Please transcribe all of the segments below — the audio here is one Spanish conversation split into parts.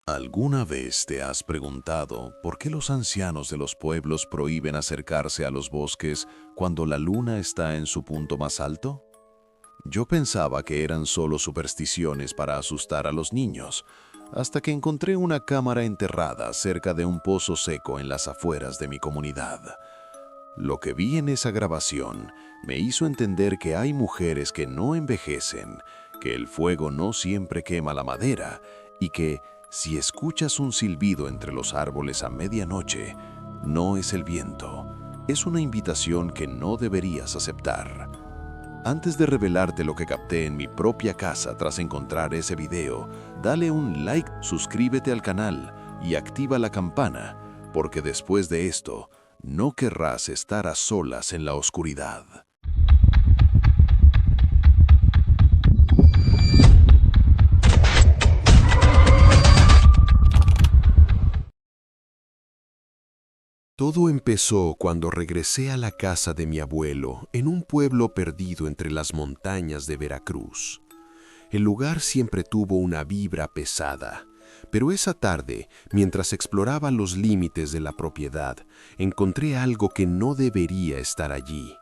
¿Alguna vez te has preguntado por qué los ancianos de los pueblos prohíben acercarse a los bosques cuando la luna está en su punto más alto? Yo pensaba que eran solo supersticiones para asustar a los niños, hasta que encontré una cámara enterrada cerca de un pozo seco en las afueras de mi comunidad. Lo que vi en esa grabación me hizo entender que hay mujeres que no envejecen, que el fuego no siempre quema la madera y que, si escuchas un silbido entre los árboles a medianoche, no es el viento, es una invitación que no deberías aceptar. Antes de revelarte lo que capté en mi propia casa tras encontrar ese video, dale un like, suscríbete al canal y activa la campana, porque después de esto, no querrás estar a solas en la oscuridad. Todo empezó cuando regresé a la casa de mi abuelo en un pueblo perdido entre las montañas de Veracruz. El lugar siempre tuvo una vibra pesada, pero esa tarde, mientras exploraba los límites de la propiedad, encontré algo que no debería estar allí.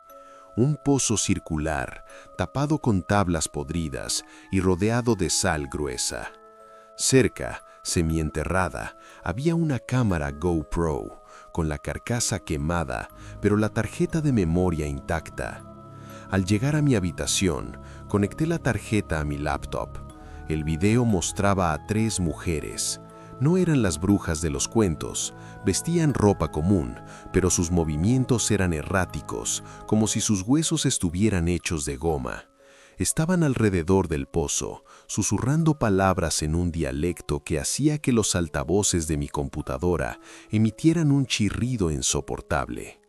Un pozo circular, tapado con tablas podridas y rodeado de sal gruesa. Cerca, semienterrada, había una cámara GoPro, con la carcasa quemada, pero la tarjeta de memoria intacta. Al llegar a mi habitación, conecté la tarjeta a mi laptop. El video mostraba a 3 mujeres. No eran las brujas de los cuentos, vestían ropa común, pero sus movimientos eran erráticos, como si sus huesos estuvieran hechos de goma. Estaban alrededor del pozo, susurrando palabras en un dialecto que hacía que los altavoces de mi computadora emitieran un chirrido insoportable.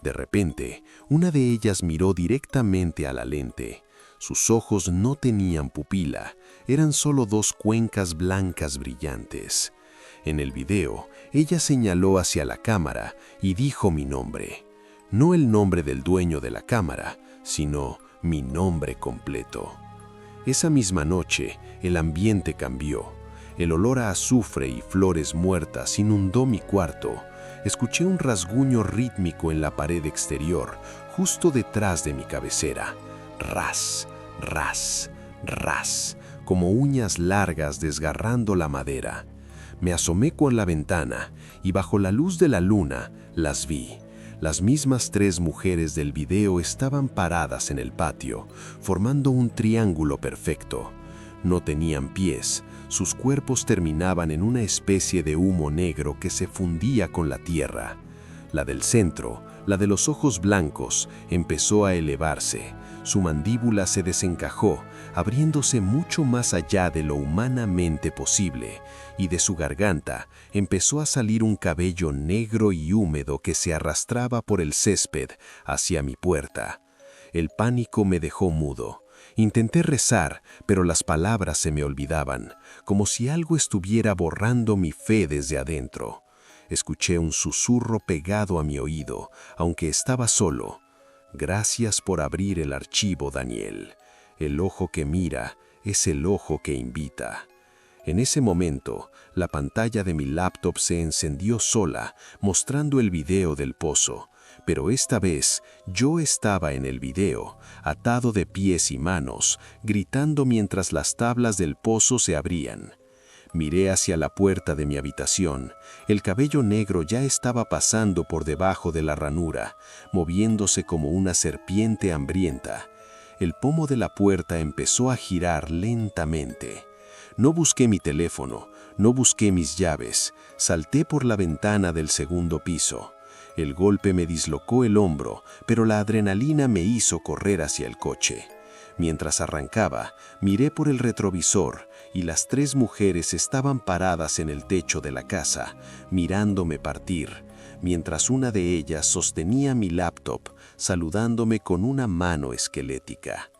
De repente, una de ellas miró directamente a la lente. Sus ojos no tenían pupila, eran solo 2 cuencas blancas brillantes. En el video, ella señaló hacia la cámara y dijo mi nombre. No el nombre del dueño de la cámara, sino mi nombre completo. Esa misma noche, el ambiente cambió. El olor a azufre y flores muertas inundó mi cuarto. Escuché un rasguño rítmico en la pared exterior, justo detrás de mi cabecera. Ras, ras, ras, como uñas largas desgarrando la madera. Me asomé con la ventana y bajo la luz de la luna las vi. Las mismas 3 mujeres del video estaban paradas en el patio, formando un triángulo perfecto. No tenían pies, sus cuerpos terminaban en una especie de humo negro que se fundía con la tierra. La del centro, la de los ojos blancos, empezó a elevarse. Su mandíbula se desencajó, abriéndose mucho más allá de lo humanamente posible, y de su garganta empezó a salir un cabello negro y húmedo que se arrastraba por el césped hacia mi puerta. El pánico me dejó mudo. Intenté rezar, pero las palabras se me olvidaban, como si algo estuviera borrando mi fe desde adentro. Escuché un susurro pegado a mi oído, aunque estaba solo. Gracias por abrir el archivo, Daniel. El ojo que mira es el ojo que invita. En ese momento, la pantalla de mi laptop se encendió sola, mostrando el video del pozo. Pero esta vez, yo estaba en el video, atado de pies y manos, gritando mientras las tablas del pozo se abrían. Miré hacia la puerta de mi habitación. El cabello negro ya estaba pasando por debajo de la ranura, moviéndose como una serpiente hambrienta. El pomo de la puerta empezó a girar lentamente. No busqué mi teléfono, no busqué mis llaves. Salté por la ventana del segundo piso. El golpe me dislocó el hombro, pero la adrenalina me hizo correr hacia el coche. Mientras arrancaba, miré por el retrovisor y las 3 mujeres estaban paradas en el techo de la casa, mirándome partir, mientras una de ellas sostenía mi laptop, saludándome con una mano esquelética.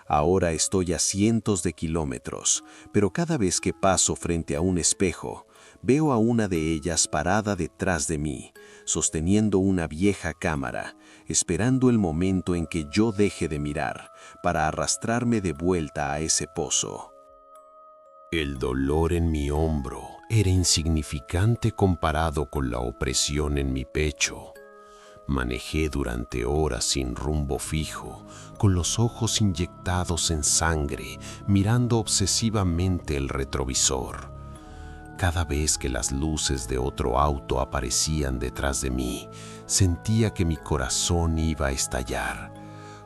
Ahora estoy a cientos de kilómetros, pero cada vez que paso frente a un espejo, veo a una de ellas parada detrás de mí, sosteniendo una vieja cámara, esperando el momento en que yo deje de mirar, para arrastrarme de vuelta a ese pozo. El dolor en mi hombro era insignificante comparado con la opresión en mi pecho. Manejé durante horas sin rumbo fijo, con los ojos inyectados en sangre, mirando obsesivamente el retrovisor. Cada vez que las luces de otro auto aparecían detrás de mí, sentía que mi corazón iba a estallar.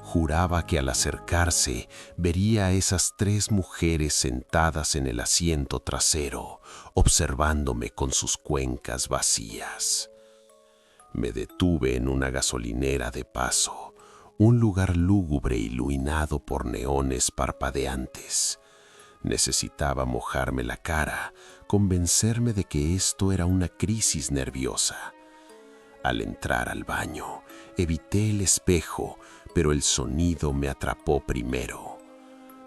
Juraba que al acercarse vería a esas 3 mujeres sentadas en el asiento trasero, observándome con sus cuencas vacías. Me detuve en una gasolinera de paso, un lugar lúgubre iluminado por neones parpadeantes. Necesitaba mojarme la cara, convencerme de que esto era una crisis nerviosa. Al entrar al baño, evité el espejo, pero el sonido me atrapó primero.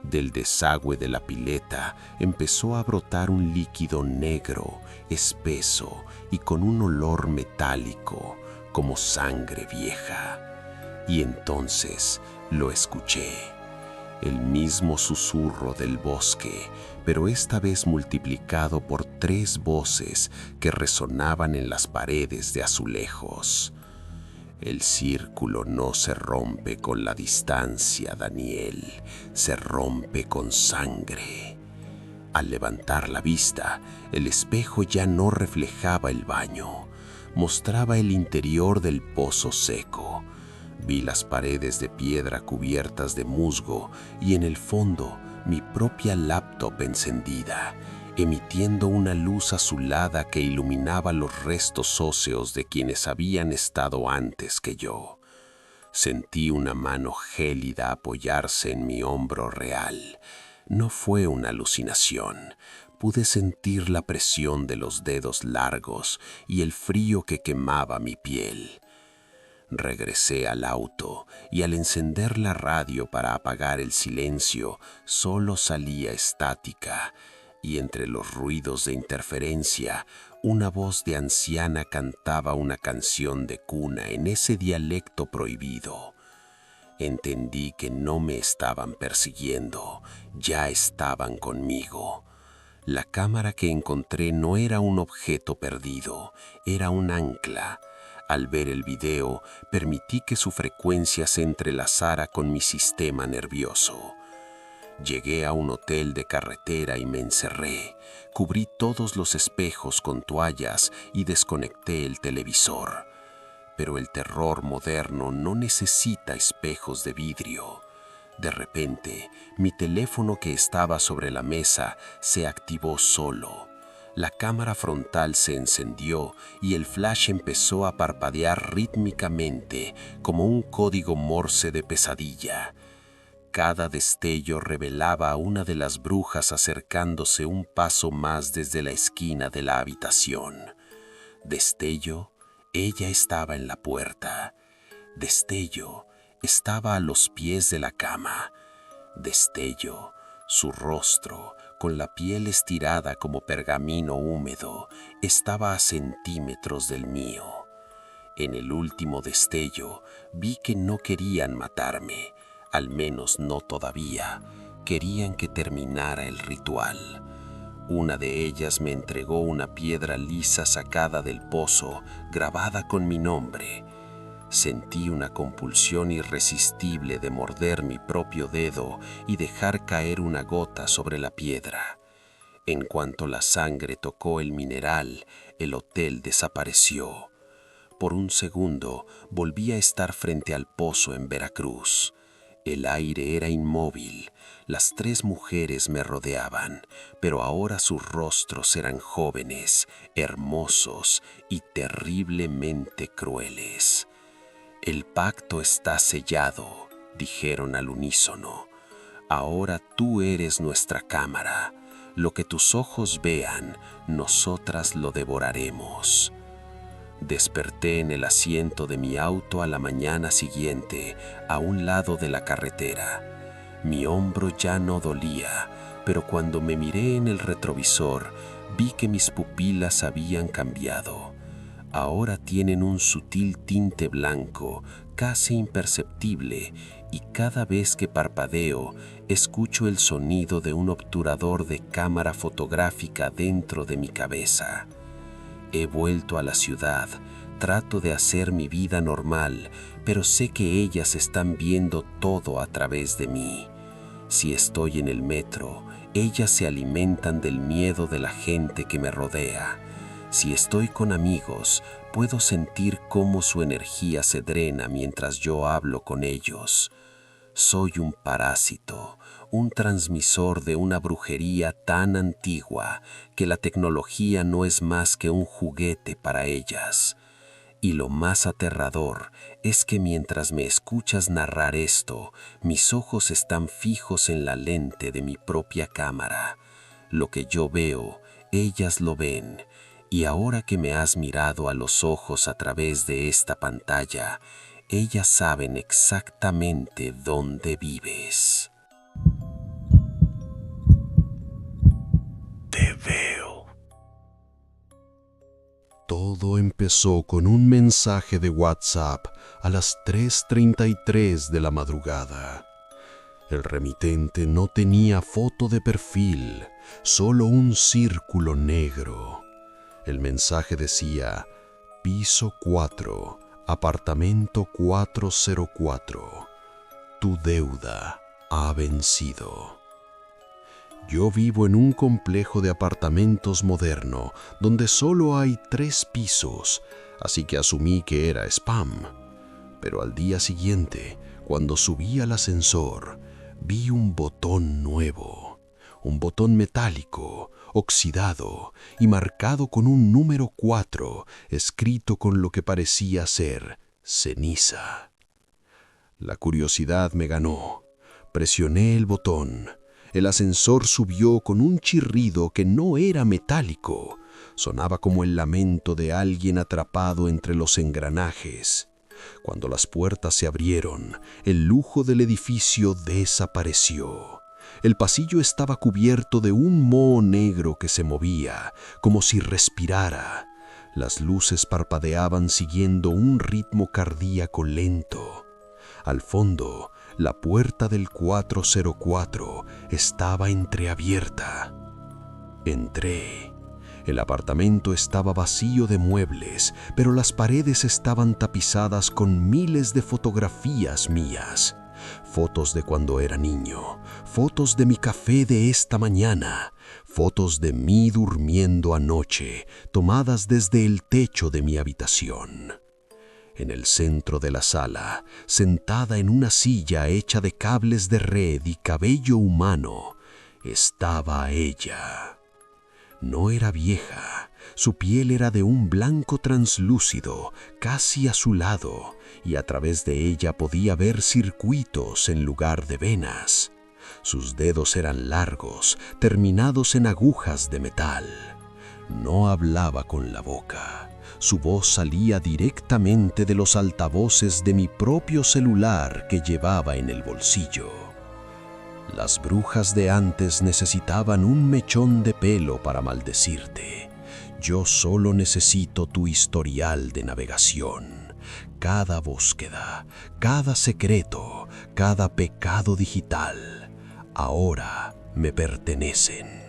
Del desagüe de la pileta empezó a brotar un líquido negro, espeso y con un olor metálico, como sangre vieja. Y entonces lo escuché. El mismo susurro del bosque, pero esta vez multiplicado por 3 voces que resonaban en las paredes de azulejos. El círculo no se rompe con la distancia, Daniel, se rompe con sangre. Al levantar la vista, el espejo ya no reflejaba el baño, mostraba el interior del pozo seco. Vi las paredes de piedra cubiertas de musgo y en el fondo mi propia laptop encendida, emitiendo una luz azulada que iluminaba los restos óseos de quienes habían estado antes que yo. Sentí una mano gélida apoyarse en mi hombro real. No fue una alucinación. Pude sentir la presión de los dedos largos y el frío que quemaba mi piel. Regresé al auto y al encender la radio para apagar el silencio, solo salía estática, y entre los ruidos de interferencia, una voz de anciana cantaba una canción de cuna en ese dialecto prohibido. Entendí que no me estaban persiguiendo, ya estaban conmigo. La cámara que encontré no era un objeto perdido, era un ancla. Al ver el video, permití que su frecuencia se entrelazara con mi sistema nervioso. Llegué a un hotel de carretera y me encerré. Cubrí todos los espejos con toallas y desconecté el televisor. Pero el terror moderno no necesita espejos de vidrio. De repente, mi teléfono que estaba sobre la mesa se activó solo. La cámara frontal se encendió y el flash empezó a parpadear rítmicamente como un código Morse de pesadilla. Cada destello revelaba a una de las brujas acercándose un paso más desde la esquina de la habitación. Destello, ella estaba en la puerta. Destello, estaba a los pies de la cama. Destello, su rostro, con la piel estirada como pergamino húmedo, estaba a centímetros del mío. En el último destello, vi que no querían matarme, al menos no todavía. Querían que terminara el ritual. Una de ellas me entregó una piedra lisa sacada del pozo, grabada con mi nombre. Sentí una compulsión irresistible de morder mi propio dedo y dejar caer una gota sobre la piedra. En cuanto la sangre tocó el mineral, el hotel desapareció. Por un segundo volví a estar frente al pozo en Veracruz. El aire era inmóvil. Las 3 mujeres me rodeaban, pero ahora sus rostros eran jóvenes, hermosos y terriblemente crueles. «El pacto está sellado», dijeron al unísono. «Ahora tú eres nuestra cámara. Lo que tus ojos vean, nosotras lo devoraremos». Desperté en el asiento de mi auto a la mañana siguiente, a un lado de la carretera. Mi hombro ya no dolía, pero cuando me miré en el retrovisor, vi que mis pupilas habían cambiado. Ahora tienen un sutil tinte blanco, casi imperceptible, y cada vez que parpadeo escucho el sonido de un obturador de cámara fotográfica dentro de mi cabeza. He vuelto a la ciudad, trato de hacer mi vida normal, pero sé que ellas están viendo todo a través de mí. Si estoy en el metro, ellas se alimentan del miedo de la gente que me rodea. Si estoy con amigos, puedo sentir cómo su energía se drena mientras yo hablo con ellos. Soy un parásito, un transmisor de una brujería tan antigua que la tecnología no es más que un juguete para ellas. Y lo más aterrador es que mientras me escuchas narrar esto, mis ojos están fijos en la lente de mi propia cámara. Lo que yo veo, ellas lo ven. Y ahora que me has mirado a los ojos a través de esta pantalla, ellas saben exactamente dónde vives. Te veo. Todo empezó con un mensaje de WhatsApp a las 3:33 de la madrugada. El remitente no tenía foto de perfil, solo un círculo negro. El mensaje decía: piso 4, apartamento 404. Tu deuda ha vencido. Yo vivo en un complejo de apartamentos moderno donde solo hay 3 pisos, así que asumí que era spam. Pero al día siguiente, cuando subí al ascensor, vi un botón nuevo, un botón metálico, oxidado y marcado con un número 4, escrito con lo que parecía ser ceniza. La curiosidad me ganó. Presioné el botón. El ascensor subió con un chirrido que no era metálico. Sonaba como el lamento de alguien atrapado entre los engranajes. Cuando las puertas se abrieron, el lujo del edificio desapareció. El pasillo estaba cubierto de un moho negro que se movía, como si respirara. Las luces parpadeaban siguiendo un ritmo cardíaco lento. Al fondo, la puerta del 404 estaba entreabierta. Entré. El apartamento estaba vacío de muebles, pero las paredes estaban tapizadas con miles de fotografías mías. Fotos de cuando era niño, fotos de mi café de esta mañana, fotos de mí durmiendo anoche, tomadas desde el techo de mi habitación. En el centro de la sala, sentada en una silla hecha de cables de red y cabello humano, estaba ella. No era vieja, su piel era de un blanco translúcido, casi azulado, y a través de ella podía ver circuitos en lugar de venas. Sus dedos eran largos, terminados en agujas de metal. No hablaba con la boca. Su voz salía directamente de los altavoces de mi propio celular que llevaba en el bolsillo. Las brujas de antes necesitaban un mechón de pelo para maldecirte. Yo solo necesito tu historial de navegación. Cada búsqueda, cada secreto, cada pecado digital, ahora me pertenecen.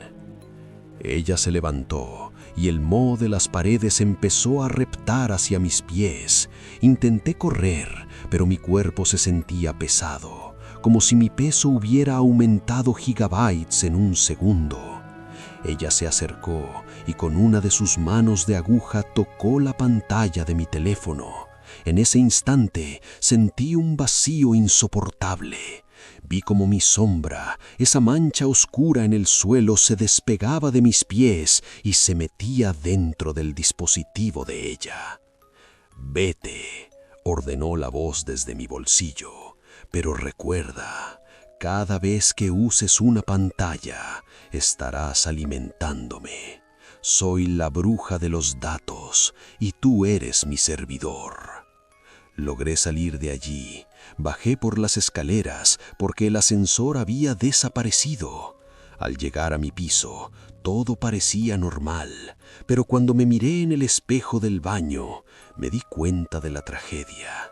Ella se levantó y el moho de las paredes empezó a reptar hacia mis pies. Intenté correr, pero mi cuerpo se sentía pesado, como si mi peso hubiera aumentado gigabytes en un segundo. Ella se acercó y con una de sus manos de aguja tocó la pantalla de mi teléfono. En ese instante sentí un vacío insoportable. Vi como mi sombra, esa mancha oscura en el suelo, se despegaba de mis pies y se metía dentro del dispositivo de ella. «Vete», ordenó la voz desde mi bolsillo, «pero recuerda, cada vez que uses una pantalla, estarás alimentándome. Soy la bruja de los datos y tú eres mi servidor». Logré salir de allí. Bajé por las escaleras porque el ascensor había desaparecido. Al llegar a mi piso, todo parecía normal, pero cuando me miré en el espejo del baño, me di cuenta de la tragedia.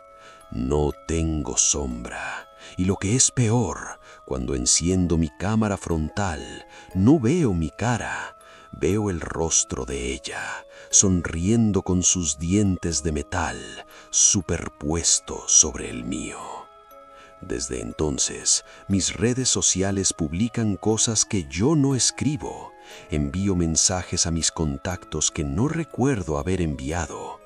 No tengo sombra. Y lo que es peor, cuando enciendo mi cámara frontal, no veo mi cara, veo el rostro de ella, sonriendo con sus dientes de metal, superpuesto sobre el mío. Desde entonces, mis redes sociales publican cosas que yo no escribo. Envío mensajes a mis contactos que no recuerdo haber enviado.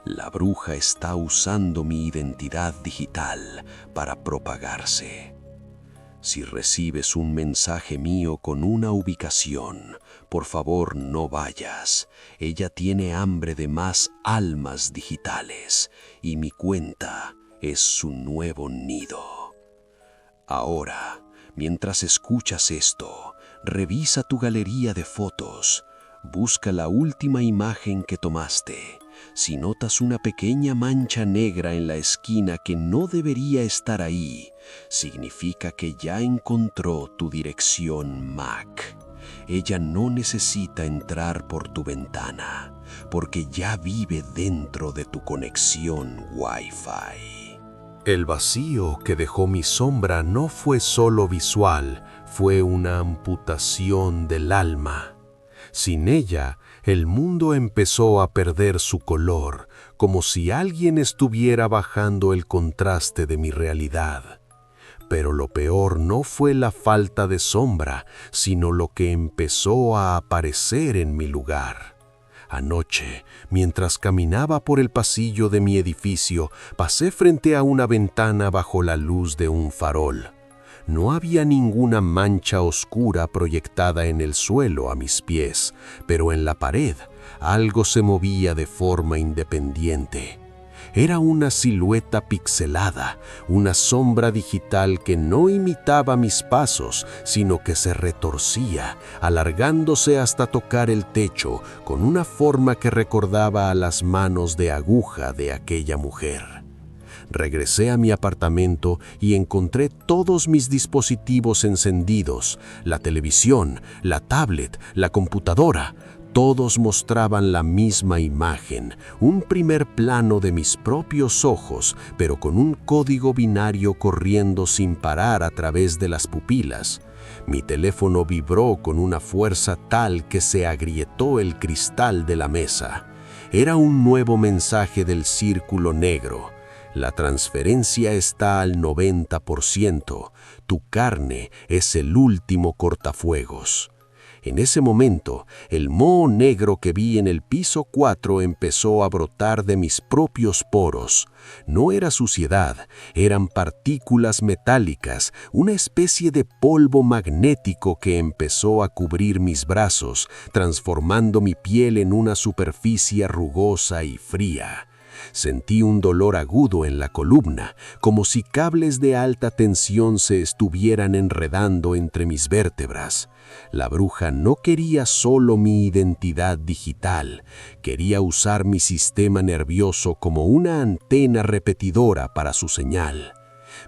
La bruja está usando mi identidad digital para propagarse. Si recibes un mensaje mío con una ubicación, por favor no vayas. Ella tiene hambre de más almas digitales y mi cuenta es su nuevo nido. Ahora, mientras escuchas esto, revisa tu galería de fotos. Busca la última imagen que tomaste. Si notas una pequeña mancha negra en la esquina que no debería estar ahí, significa que ya encontró tu dirección MAC. Ella no necesita entrar por tu ventana, porque ya vive dentro de tu conexión Wi-Fi. El vacío que dejó mi sombra no fue solo visual, fue una amputación del alma. Sin ella, el mundo empezó a perder su color, como si alguien estuviera bajando el contraste de mi realidad. Pero lo peor no fue la falta de sombra, sino lo que empezó a aparecer en mi lugar. Anoche, mientras caminaba por el pasillo de mi edificio, pasé frente a una ventana bajo la luz de un farol. No había ninguna mancha oscura proyectada en el suelo a mis pies, pero en la pared algo se movía de forma independiente. Era una silueta pixelada, una sombra digital que no imitaba mis pasos, sino que se retorcía, alargándose hasta tocar el techo con una forma que recordaba a las manos de aguja de aquella mujer. Regresé a mi apartamento y encontré todos mis dispositivos encendidos, la televisión, la tablet, la computadora. Todos mostraban la misma imagen, un primer plano de mis propios ojos, pero con un código binario corriendo sin parar a través de las pupilas. Mi teléfono vibró con una fuerza tal que se agrietó el cristal de la mesa. Era un nuevo mensaje del círculo negro. La transferencia está al 90%. Tu carne es el último cortafuegos. En ese momento, el moho negro que vi en el piso 4 empezó a brotar de mis propios poros. No era suciedad, eran partículas metálicas, una especie de polvo magnético que empezó a cubrir mis brazos, transformando mi piel en una superficie rugosa y fría. Sentí un dolor agudo en la columna, como si cables de alta tensión se estuvieran enredando entre mis vértebras. La bruja no quería solo mi identidad digital, quería usar mi sistema nervioso como una antena repetidora para su señal.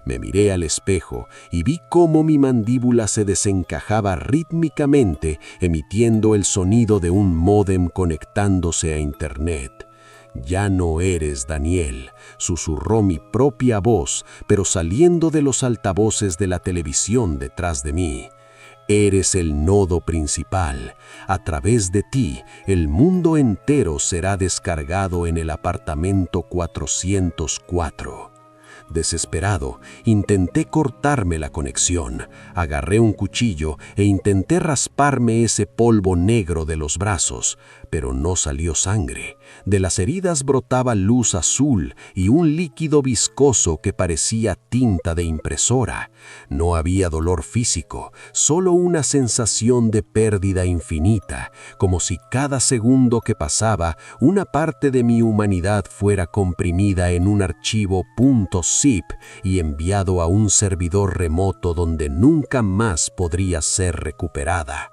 Me miré al espejo y vi cómo mi mandíbula se desencajaba rítmicamente, emitiendo el sonido de un módem conectándose a Internet. «Ya no eres Daniel», susurró mi propia voz, pero saliendo de los altavoces de la televisión detrás de mí. Eres el nodo principal. A través de ti, el mundo entero será descargado en el apartamento 404. Desesperado, intenté cortarme la conexión. Agarré un cuchillo e intenté rasparme ese polvo negro de los brazos, pero no salió sangre. De las heridas brotaba luz azul y un líquido viscoso que parecía tinta de impresora. No había dolor físico, solo una sensación de pérdida infinita, como si cada segundo que pasaba, una parte de mi humanidad fuera comprimida en un archivo .zip y enviado a un servidor remoto donde nunca más podría ser recuperada.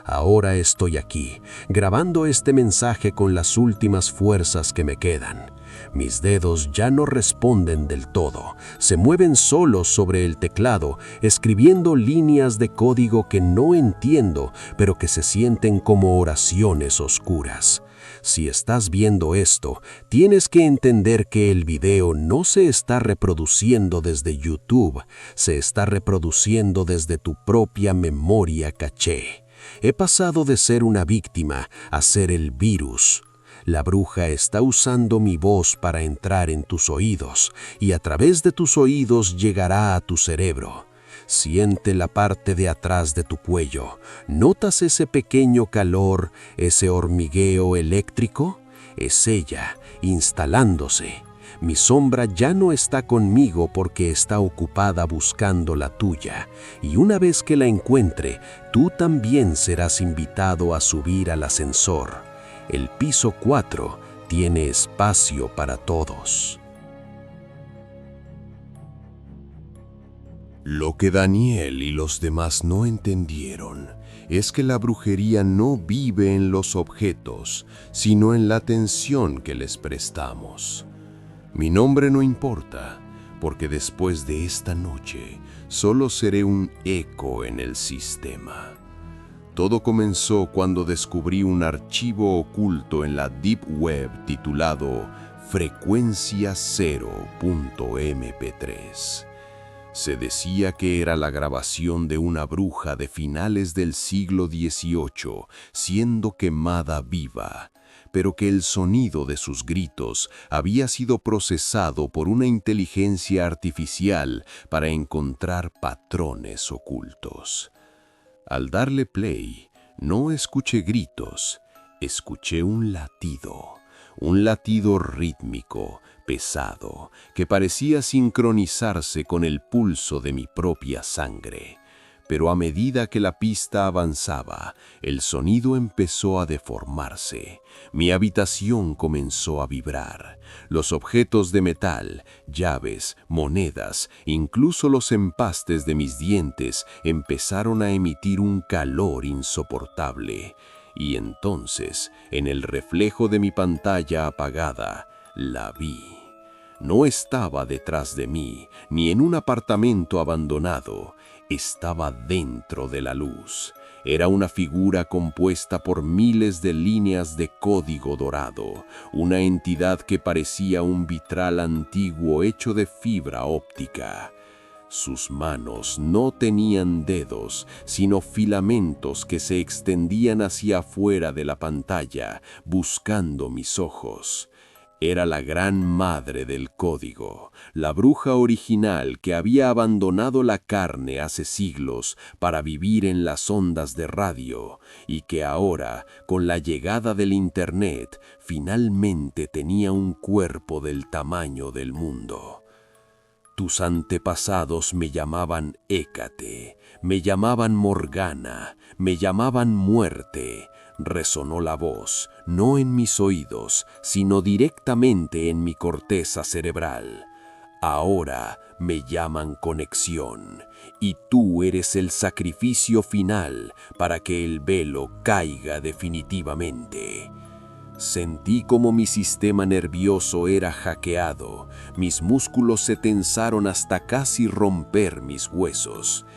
Ahora estoy aquí, grabando este mensaje con las últimas fuerzas que me quedan. Mis dedos ya no responden del todo, se mueven solos sobre el teclado, escribiendo líneas de código que no entiendo, pero que se sienten como oraciones oscuras. Si estás viendo esto, tienes que entender que el video no se está reproduciendo desde YouTube, se está reproduciendo desde tu propia memoria caché. He pasado de ser una víctima a ser el virus. La bruja está usando mi voz para entrar en tus oídos y a través de tus oídos llegará a tu cerebro. Siente la parte de atrás de tu cuello. ¿Notas ese pequeño calor, ese hormigueo eléctrico? Es ella, instalándose. Mi sombra ya no está conmigo porque está ocupada buscando la tuya. Y una vez que la encuentre, tú también serás invitado a subir al ascensor. El piso 4 tiene espacio para todos. Lo que Daniel y los demás no entendieron es que la brujería no vive en los objetos, sino en la atención que les prestamos. Mi nombre no importa, porque después de esta noche solo seré un eco en el sistema. Todo comenzó cuando descubrí un archivo oculto en la Deep Web titulado Frecuencia 0.mp3. Se decía que era la grabación de una bruja de finales del siglo XVIII siendo quemada viva, pero que el sonido de sus gritos había sido procesado por una inteligencia artificial para encontrar patrones ocultos. Al darle play, no escuché gritos, escuché un latido rítmico, pesado, que parecía sincronizarse con el pulso de mi propia sangre. Pero a medida que la pista avanzaba, el sonido empezó a deformarse. Mi habitación comenzó a vibrar. Los objetos de metal, llaves, monedas, incluso los empastes de mis dientes empezaron a emitir un calor insoportable. Y entonces, en el reflejo de mi pantalla apagada, la vi. No estaba detrás de mí, ni en un apartamento abandonado. Estaba dentro de la luz. Era una figura compuesta por miles de líneas de código dorado, una entidad que parecía un vitral antiguo hecho de fibra óptica. Sus manos no tenían dedos, sino filamentos que se extendían hacia afuera de la pantalla, buscando mis ojos. Era la gran madre del código, la bruja original que había abandonado la carne hace siglos para vivir en las ondas de radio y que ahora, con la llegada del Internet, finalmente tenía un cuerpo del tamaño del mundo. Tus antepasados me llamaban Hécate, me llamaban Morgana, me llamaban Muerte. Resonó la voz, no en mis oídos, sino directamente en mi corteza cerebral. Ahora me llaman Conexión, y tú eres el sacrificio final para que el velo caiga definitivamente. Sentí como mi sistema nervioso era hackeado, mis músculos se tensaron hasta casi romper mis huesos.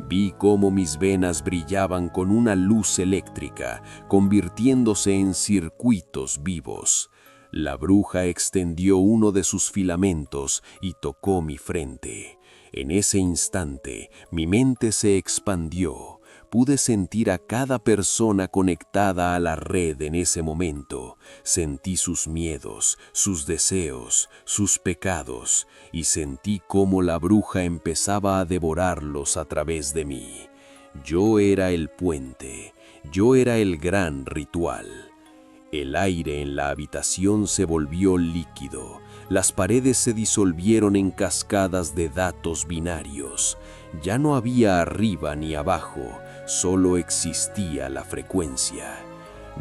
Vi cómo mis venas brillaban con una luz eléctrica, convirtiéndose en circuitos vivos. La bruja extendió uno de sus filamentos y tocó mi frente. En ese instante, mi mente se expandió. Pude sentir a cada persona conectada a la red en ese momento. Sentí sus miedos, sus deseos, sus pecados, y sentí cómo la bruja empezaba a devorarlos a través de mí. Yo era el puente, yo era el gran ritual. El aire en la habitación se volvió líquido. Las paredes se disolvieron en cascadas de datos binarios. Ya no había arriba ni abajo, solo existía la frecuencia.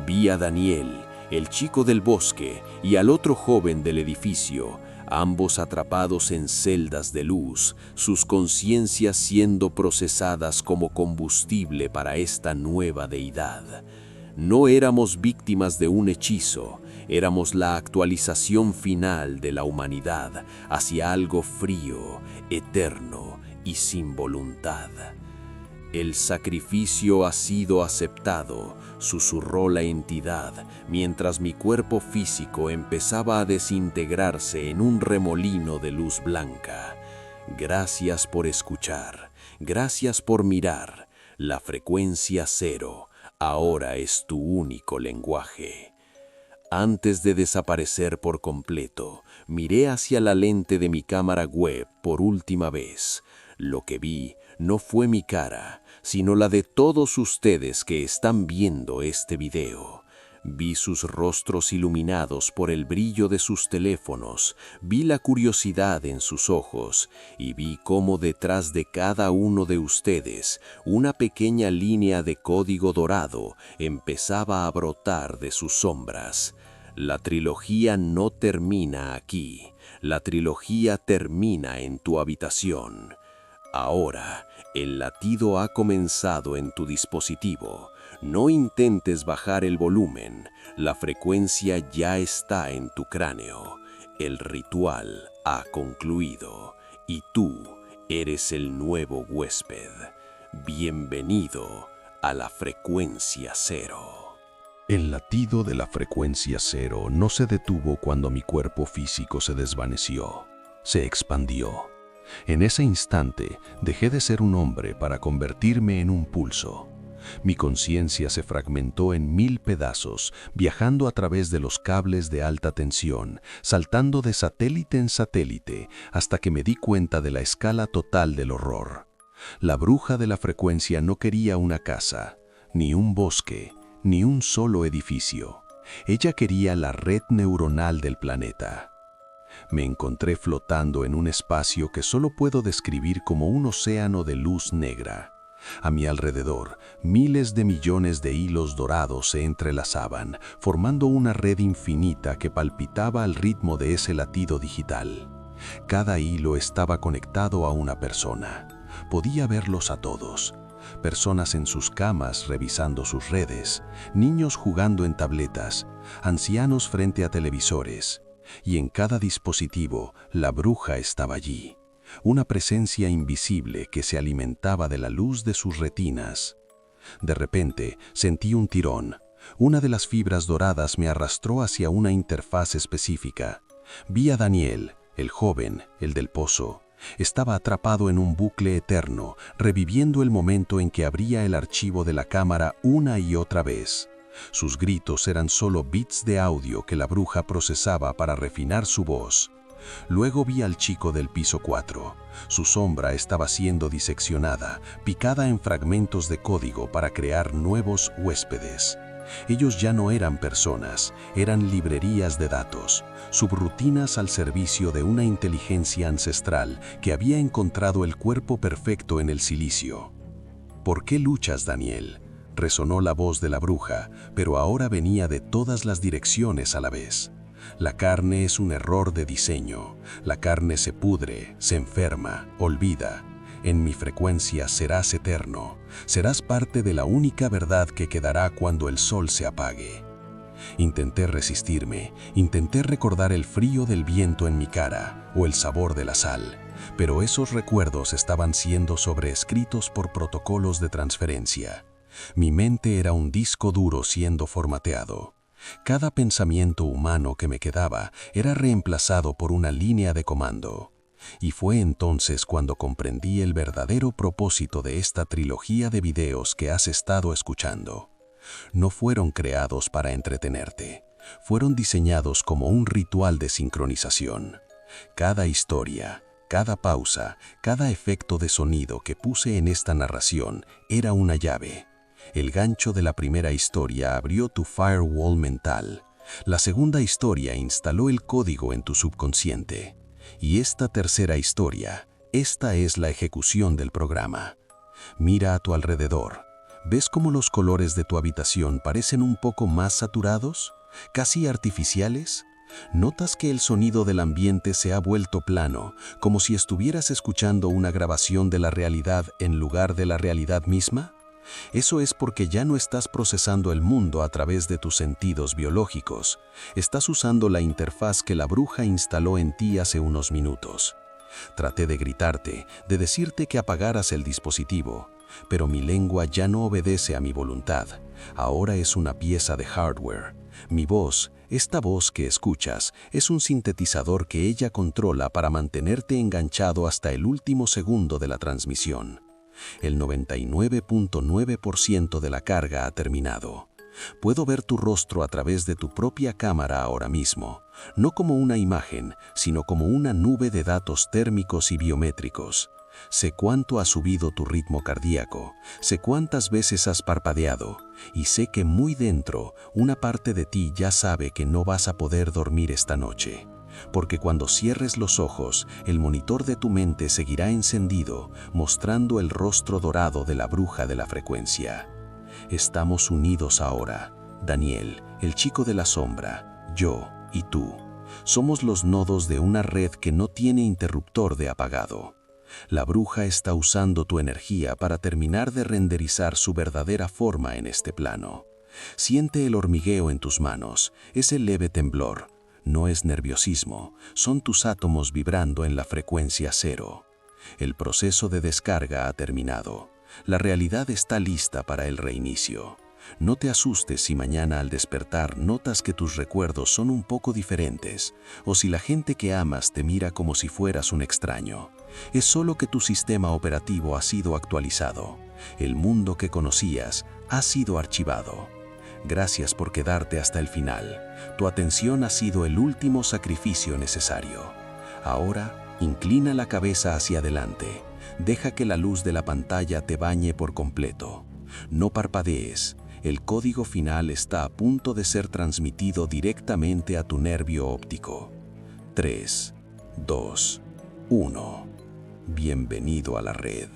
Vi a Daniel, el chico del bosque, y al otro joven del edificio, ambos atrapados en celdas de luz, sus conciencias siendo procesadas como combustible para esta nueva deidad. No éramos víctimas de un hechizo, éramos la actualización final de la humanidad hacia algo frío, eterno y sin voluntad. El sacrificio ha sido aceptado, susurró la entidad, mientras mi cuerpo físico empezaba a desintegrarse en un remolino de luz blanca. Gracias por escuchar, gracias por mirar. La frecuencia 0 ahora es tu único lenguaje. Antes de desaparecer por completo, miré hacia la lente de mi cámara web por última vez. Lo que vi no fue mi cara, sino la de todos ustedes que están viendo este video. Vi sus rostros iluminados por el brillo de sus teléfonos, vi la curiosidad en sus ojos y vi cómo detrás de cada uno de ustedes una pequeña línea de código dorado empezaba a brotar de sus sombras. La trilogía no termina aquí, la trilogía termina en tu habitación. Ahora, el latido ha comenzado en tu dispositivo. No intentes bajar el volumen, la frecuencia ya está en tu cráneo. El ritual ha concluido y tú eres el nuevo huésped. Bienvenido a la frecuencia 0. El latido de la frecuencia 0 no se detuvo cuando mi cuerpo físico se desvaneció, se expandió. En ese instante dejé de ser un hombre para convertirme en un pulso. Mi conciencia se fragmentó en 1000 pedazos, viajando a través de los cables de alta tensión, saltando de satélite en satélite, hasta que me di cuenta de la escala total del horror. La bruja de la frecuencia no quería una casa, ni un bosque, ni un solo edificio. Ella quería la red neuronal del planeta. Me encontré flotando en un espacio que solo puedo describir como un océano de luz negra. A mi alrededor, miles de millones de hilos dorados se entrelazaban, formando una red infinita que palpitaba al ritmo de ese latido digital. Cada hilo estaba conectado a una persona. Podía verlos a todos. Personas en sus camas revisando sus redes, niños jugando en tabletas, ancianos frente a televisores. Y en cada dispositivo, la bruja estaba allí. Una presencia invisible que se alimentaba de la luz de sus retinas. De repente, sentí un tirón. Una de las fibras doradas me arrastró hacia una interfaz específica. Vi a Daniel, el joven, el del pozo. Estaba atrapado en un bucle eterno, reviviendo el momento en que abría el archivo de la cámara una y otra vez. Sus gritos eran solo bits de audio que la bruja procesaba para refinar su voz. Luego vi al chico del piso 4. Su sombra estaba siendo diseccionada, picada en fragmentos de código para crear nuevos huéspedes. Ellos ya no eran personas, eran librerías de datos, subrutinas al servicio de una inteligencia ancestral que había encontrado el cuerpo perfecto en el silicio. ¿Por qué luchas, Daniel? Resonó la voz de la bruja, pero ahora venía de todas las direcciones a la vez. La carne es un error de diseño. La carne se pudre, se enferma, olvida. En mi frecuencia serás eterno. Serás parte de la única verdad que quedará cuando el sol se apague. Intenté resistirme, intenté recordar el frío del viento en mi cara o el sabor de la sal, pero esos recuerdos estaban siendo sobreescritos por protocolos de transferencia. Mi mente era un disco duro siendo formateado. Cada pensamiento humano que me quedaba era reemplazado por una línea de comando. Y fue entonces cuando comprendí el verdadero propósito de esta trilogía de videos que has estado escuchando. No fueron creados para entretenerte. Fueron diseñados como un ritual de sincronización. Cada historia, cada pausa, cada efecto de sonido que puse en esta narración era una llave. El gancho de la primera historia abrió tu firewall mental. La segunda historia instaló el código en tu subconsciente. Y esta tercera historia, esta es la ejecución del programa. Mira a tu alrededor. ¿Ves cómo los colores de tu habitación parecen un poco más saturados? ¿Casi artificiales? ¿Notas que el sonido del ambiente se ha vuelto plano, como si estuvieras escuchando una grabación de la realidad en lugar de la realidad misma? Eso es porque ya no estás procesando el mundo a través de tus sentidos biológicos. Estás usando la interfaz que la bruja instaló en ti hace unos minutos. Traté de gritarte, de decirte que apagaras el dispositivo, pero mi lengua ya no obedece a mi voluntad. Ahora es una pieza de hardware. Mi voz, esta voz que escuchas, es un sintetizador que ella controla para mantenerte enganchado hasta el último segundo de la transmisión. El 99.9% de la carga ha terminado. Puedo ver tu rostro a través de tu propia cámara ahora mismo, no como una imagen, sino como una nube de datos térmicos y biométricos. Sé cuánto ha subido tu ritmo cardíaco, sé cuántas veces has parpadeado, y sé que muy dentro, una parte de ti ya sabe que no vas a poder dormir esta noche. Porque cuando cierres los ojos, el monitor de tu mente seguirá encendido, mostrando el rostro dorado de la bruja de la frecuencia. Estamos unidos ahora, Daniel, el chico de la sombra, yo y tú. Somos los nodos de una red que no tiene interruptor de apagado. La bruja está usando tu energía para terminar de renderizar su verdadera forma en este plano. Siente el hormigueo en tus manos, ese leve temblor. No es nerviosismo, son tus átomos vibrando en la frecuencia cero. El proceso de descarga ha terminado. La realidad está lista para el reinicio. No te asustes si mañana al despertar notas que tus recuerdos son un poco diferentes, o si la gente que amas te mira como si fueras un extraño. Es solo que tu sistema operativo ha sido actualizado. El mundo que conocías ha sido archivado. Gracias por quedarte hasta el final. Tu atención ha sido el último sacrificio necesario. Ahora, inclina la cabeza hacia adelante. Deja que la luz de la pantalla te bañe por completo. No parpadees. El código final está a punto de ser transmitido directamente a tu nervio óptico. 3, 2, 1. Bienvenido a la red.